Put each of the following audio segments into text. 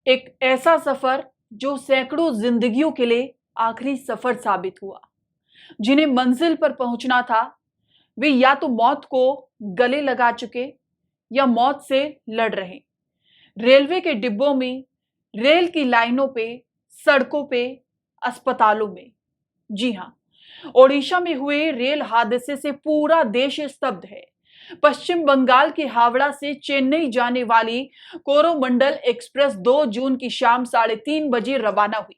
एक ऐसा सफर जो सैकड़ों जिंदगियों के लिए आखिरी सफर साबित हुआ। जिन्हें मंजिल पर पहुंचना था, वे या तो मौत को गले लगा चुके या मौत से लड़ रहे। रेलवे के डिब्बों में, रेल की लाइनों पे, सड़कों पे, अस्पतालों में। जी हां, ओडिशा में हुए रेल हादसे से पूरा देश स्तब्ध है। पश्चिम बंगाल के हावड़ा से चेन्नई जाने वाली कोरोमंडल एक्सप्रेस 2 जून की शाम 3:30 बजे रवाना हुई।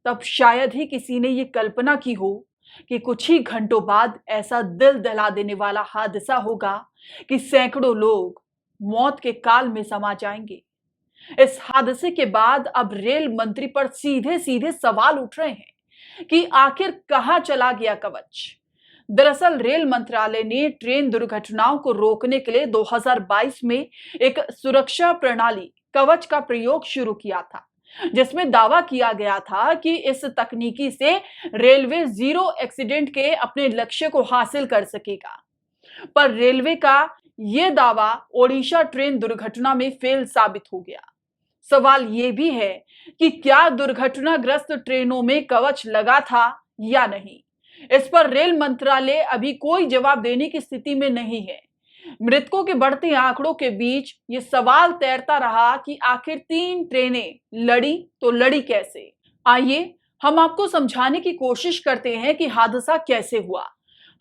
तब शायद ही किसी ने यह कल्पना की हो कि कुछ ही घंटों बाद ऐसा दिल दहला देने वाला हादसा होगा कि सैकड़ों लोग मौत के काल में समा जाएंगे। इस हादसे के बाद अब रेल मंत्री पर सीधे सीधे सवाल उठ रहे हैं कि आखिर कहां चला गया कवच। दरअसल रेल मंत्रालय ने ट्रेन दुर्घटनाओं को रोकने के लिए 2022 में एक सुरक्षा प्रणाली कवच का प्रयोग शुरू किया था, जिसमें दावा किया गया था कि इस तकनीकी से रेलवे जीरो एक्सीडेंट के अपने लक्ष्य को हासिल कर सकेगा। पर रेलवे का यह दावा ओडिशा ट्रेन दुर्घटना में फेल साबित हो गया। सवाल यह भी है कि क्या दुर्घटनाग्रस्त ट्रेनों में कवच लगा था या नहीं। इस पर रेल मंत्रालय अभी कोई जवाब देने की स्थिति में नहीं है। मृतकों के बढ़ते आंकड़ों के बीच ये सवाल तैरता रहा कि आखिर 3 ट्रेनें लड़ी तो लड़ी कैसे। आइए हम आपको समझाने की कोशिश करते हैं कि हादसा कैसे हुआ।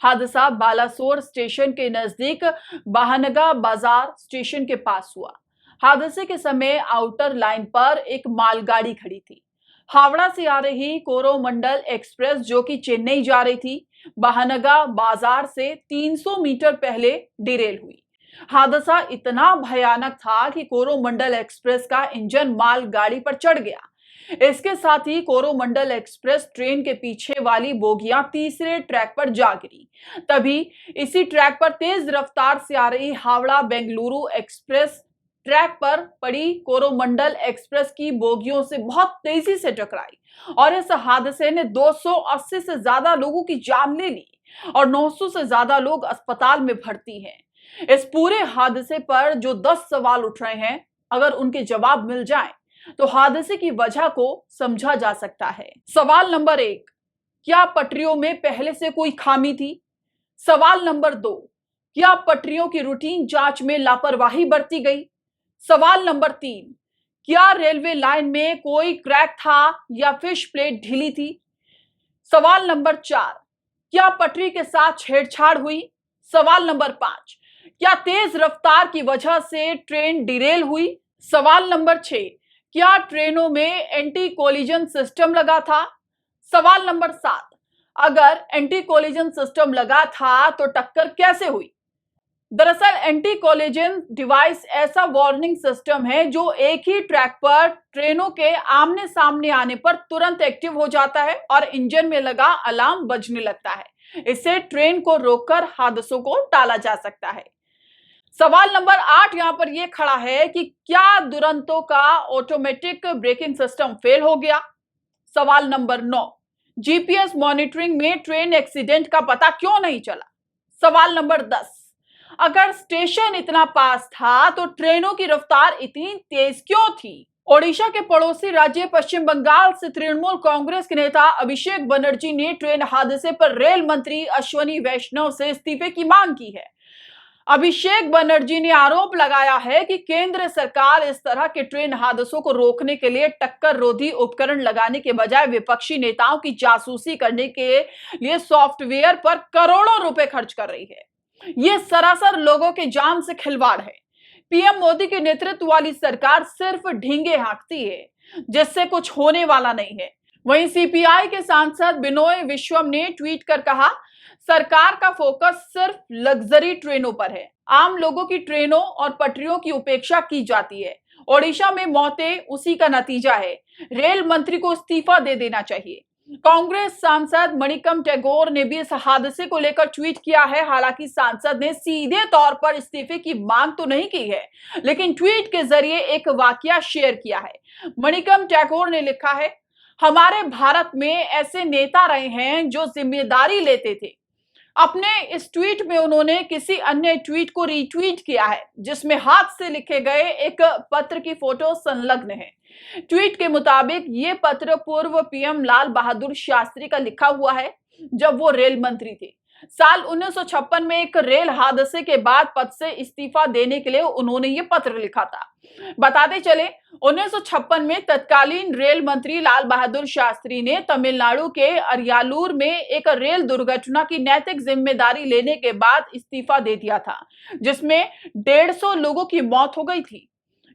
हादसा बालासोर स्टेशन के नजदीक बाहनगा बाजार स्टेशन के पास हुआ। हादसे के समय आउटर लाइन पर एक मालगाड़ी खड़ी थी। हावड़ा से आ रही कोरोमंडल एक्सप्रेस जो कि चेन्नई जा रही थी, बाहनगा बाजार से 300 मीटर पहले डिरेल हुई। हादसा इतना भयानक था कि कोरोमंडल एक्सप्रेस का इंजन मालगाड़ी पर चढ़ गया। इसके साथ ही कोरोमंडल एक्सप्रेस ट्रेन के पीछे वाली बोगियां तीसरे ट्रैक पर जा गिरी। तभी इसी ट्रैक पर तेज रफ्तार से आ रही हावड़ा बेंगलुरु एक्सप्रेस ट्रैक पर पड़ी कोरोमंडल एक्सप्रेस की बोगियों से बहुत तेजी से टकराई और इस हादसे ने 280 से ज्यादा लोगों की जान ले ली और 900 से ज्यादा लोग अस्पताल में भर्ती हैं। इस पूरे हादसे पर जो 10 सवाल उठ रहे हैं, अगर उनके जवाब मिल जाएं, तो हादसे की वजह को समझा जा सकता है। सवाल नंबर 1, क्या पटरियों में पहले से कोई खामी थी? सवाल नंबर 2, क्या पटरियों की रूटीन जांच में लापरवाही बरती गई? सवाल नंबर 3, क्या रेलवे लाइन में कोई क्रैक था या फिश प्लेट ढीली थी? सवाल नंबर 4, क्या पटरी के साथ छेड़छाड़ हुई? सवाल नंबर 5, क्या तेज रफ्तार की वजह से ट्रेन डिरेल हुई? सवाल नंबर 6, क्या ट्रेनों में एंटी कोलिजन सिस्टम लगा था? सवाल नंबर 7, अगर एंटी कोलिजन सिस्टम लगा था तो टक्कर कैसे हुई? दरअसल एंटी कोलिजन डिवाइस ऐसा वार्निंग सिस्टम है जो एक ही ट्रैक पर ट्रेनों के आमने सामने आने पर तुरंत एक्टिव हो जाता है और इंजन में लगा अलार्म बजने लगता है। इससे ट्रेन को रोककर हादसों को टाला जा सकता है। सवाल नंबर 8 यहां पर यह खड़ा है कि क्या दुरंतो का ऑटोमेटिक ब्रेकिंग सिस्टम फेल हो गया? सवाल नंबर 9, जीपीएस मॉनिटरिंग में ट्रेन एक्सीडेंट का पता क्यों नहीं चला? सवाल नंबर 10, अगर स्टेशन इतना पास था तो ट्रेनों की रफ्तार इतनी तेज क्यों थी? ओडिशा के पड़ोसी राज्य पश्चिम बंगाल से तृणमूल कांग्रेस के नेता अभिषेक बनर्जी ने ट्रेन हादसे पर रेल मंत्री अश्वनी वैष्णव से इस्तीफे की मांग की है। अभिषेक बनर्जी ने आरोप लगाया है कि केंद्र सरकार इस तरह के ट्रेन हादसों को रोकने के लिए टक्कर रोधी उपकरण लगाने के बजाय विपक्षी नेताओं की जासूसी करने के लिए सॉफ्टवेयर पर करोड़ों रुपए खर्च कर रही है। यह सरासर लोगों के जान से खिलवाड़ है। पीएम मोदी के नेतृत्व वाली सरकार सिर्फ ढींगे हाँकती है, जिससे कुछ होने वाला नहीं है। वहीं सीपीआई के सांसद बिनोय विश्वम ने ट्वीट कर कहा, सरकार का फोकस सिर्फ लग्जरी ट्रेनों पर है। आम लोगों की ट्रेनों और पटरियों की उपेक्षा की जाती है। ओडिशा में मौतें उसी का नतीजा है। रेल मंत्री को इस्तीफा दे देना चाहिए। कांग्रेस सांसद मणिकम टैगोर ने भी इस हादसे को लेकर ट्वीट किया है। हालांकि सांसद ने सीधे तौर पर इस्तीफे की मांग तो नहीं की है, लेकिन ट्वीट के जरिए एक वाकया शेयर किया है। मणिकम टैगोर ने लिखा है, हमारे भारत में ऐसे नेता रहे हैं जो जिम्मेदारी लेते थे, अपने इस ट्वीट में उन्होंने किसी अन्य ट्वीट को रीट्वीट किया है जिसमें हाथ से लिखे गए एक पत्र की फोटो संलग्न है। ट्वीट के मुताबिक ये पत्र पूर्व पीएम लाल बहादुर शास्त्री का लिखा हुआ है जब वो रेल मंत्री थे। साल 1956 में एक रेल हादसे के बाद पद से इस्तीफा देने के लिए उन्होंने ये पत्र लिखा था। बताते चले 1956 में तत्कालीन रेल मंत्री लाल बहादुर शास्त्री ने तमिलनाडु के अरियालूर में एक रेल दुर्घटना की नैतिक जिम्मेदारी लेने के बाद इस्तीफा दे दिया था जिसमें 150 लोगों की मौत हो गई थी।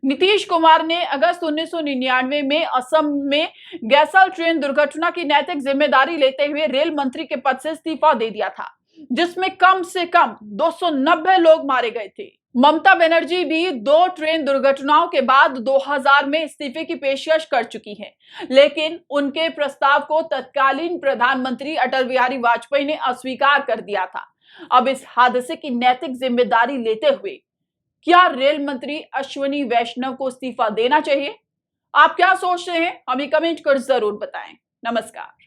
नीतीश कुमार ने अगस्त 1999 में असम में गैसल ट्रेन दुर्घटना की नैतिक जिम्मेदारी लेते हुए रेल मंत्री के पद से इस्तीफा दे दिया था जिसमें कम से कम 290 लोग मारे गए थे। ममता बनर्जी भी 2 ट्रेन दुर्घटनाओं के बाद 2000 में इस्तीफे की पेशकश कर चुकी हैं, लेकिन उनके प्रस्ताव को तत्कालीन प्रधानमंत्री अटल बिहारी वाजपेयी ने अस्वीकार कर दिया था। अब इस हादसे की नैतिक जिम्मेदारी लेते हुए क्या रेल मंत्री अश्विनी वैष्णव को इस्तीफा देना चाहिए? आप क्या सोचते हैं? हमें कमेंट कर जरूर बताएं। नमस्कार।